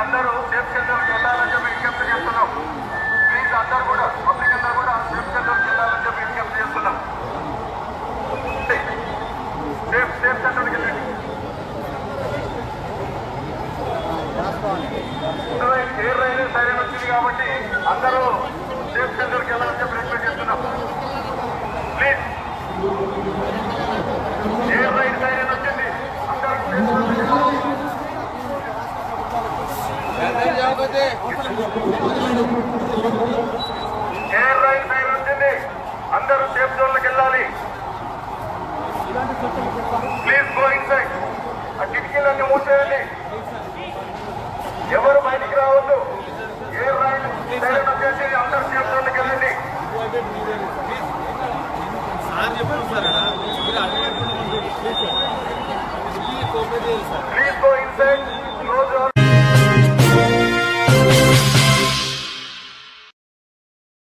అందరూ సేఫ్ సెంటర్కి వెళ్ళాలని చెప్పి విజ్ఞప్తి చేస్తున్నాం. ప్లీజ్ అందరూ కూడా పబ్లిక్ అందరూ కూడా సేఫ్ సెంటర్కి వెళ్ళాలని చెప్పి విజ్ఞప్తి చేస్తున్నాం. సేఫ్ సెంటర్కి వెళ్ళండి. ఎయిర్ రైలు సైరన్ వచ్చింది కాబట్టి అందరూ సేఫ్ సెంటర్కి వెళ్ళాలని చెప్పి రిక్వెస్ట్ చేస్తున్నాం. ప్లీజ్ ఎయిర్ రైలు సైరన్ వచ్చింది, అందరూ ఎయిర్ రైలు సైరన్ వచ్చింది, అందరూ సేఫ్ జోన్లకు వెళ్ళాలి. Please go inside. ఆ కిటికీలన్నీ మూసేయండి, ఎవరు బయటికి రావద్దు. ఎయిర్ రైలు సైరన్ వచ్చేసి అందరూ సేఫ్ జోన్లకు వెళ్ళండి. Please go inside.